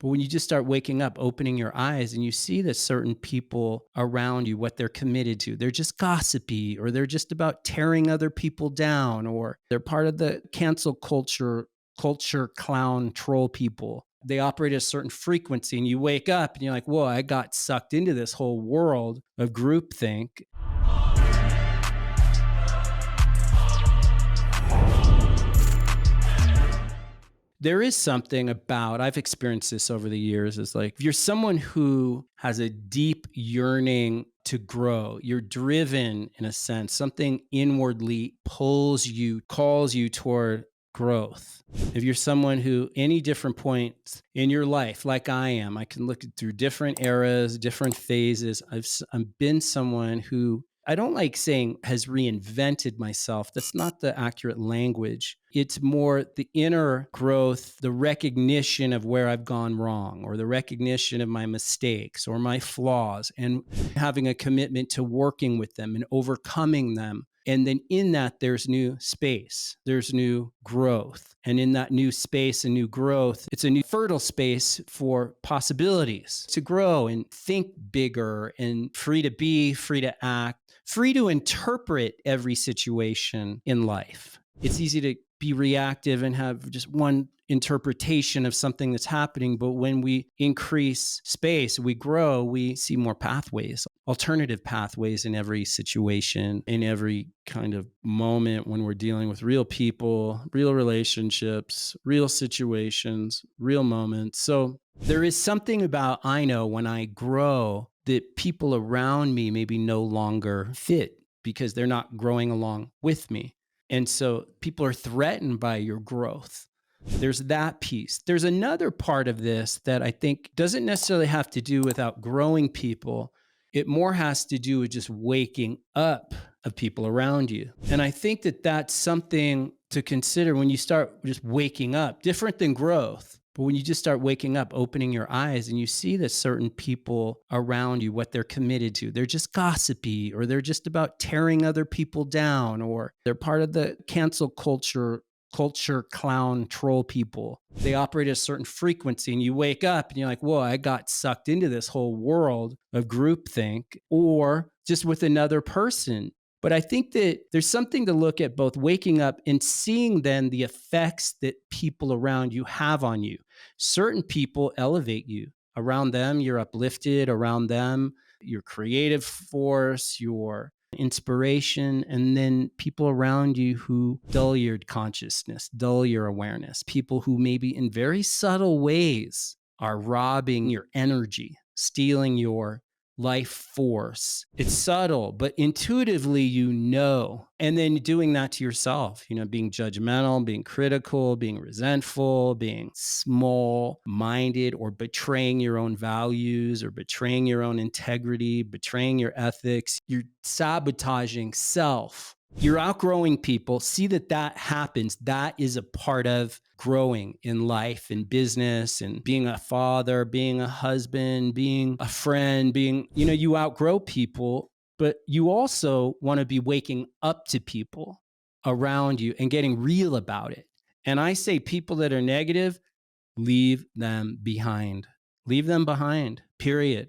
But when you just start waking up, opening your eyes, and you see that certain people around you, what they're committed to, they're just gossipy, or they're just about tearing other people down, or they're part of the cancel culture, clown, troll people. They operate at a certain frequency, and you wake up and you're like, whoa, I got sucked into this whole world of groupthink. There is something about, I've experienced this over the years, is like if you're someone who has a deep yearning to grow, you're driven in a sense, something inwardly pulls you, calls you toward growth. If you're someone who, any different points in your life, like I am, I can look through different eras, different phases. I've been someone who, I don't like saying has reinvented myself. That's not the accurate language. It's more the inner growth, the recognition of where I've gone wrong, or the recognition of my mistakes or my flaws, and having a commitment to working with them and overcoming them. And then in that, there's new space, there's new growth. And in that new space and new growth, it's a new fertile space for possibilities to grow and think bigger and free to be, free to act, free to interpret every situation in life. It's easy to be reactive and have just one interpretation of something that's happening. But when we increase space, we grow, we see more pathways, alternative pathways in every situation, in every kind of moment when we're dealing with real people, real relationships, real situations, real moments. So there is something about, I know when I grow, that people around me maybe no longer fit because they're not growing along with me. And so people are threatened by your growth. There's that piece. There's another part of this that I think doesn't necessarily have to do with outgrowing people. It more has to do with just waking up of people around you. And I think that that's something to consider when you start just waking up, different than growth. But when you just start waking up, opening your eyes, and you see that certain people around you, what they're committed to, they're just gossipy, or they're just about tearing other people down, or they're part of the cancel culture, clown, troll people. They operate at a certain frequency, and you wake up and you're like, whoa, I got sucked into this whole world of groupthink, or just with another person. But I think that there's something to look at, both waking up and seeing then the effects that people around you have on you. Certain people elevate you. Around them, you're uplifted. Around them, your creative force, your inspiration. And then people around you who dull your consciousness, dull your awareness. People who maybe in very subtle ways are robbing your energy, stealing your life force. It's subtle, but intuitively, you know. And then doing that to yourself, being judgmental, being critical, being resentful, being small minded, or betraying your own values, or betraying your own integrity, betraying your ethics. You're sabotaging self. You're outgrowing people. See that happens. That is a part of growing in life and business and being a father, being a husband, being a friend, you outgrow people, but you also want to be waking up to people around you and getting real about it. And I say people that are negative, leave them behind. Leave them behind, period.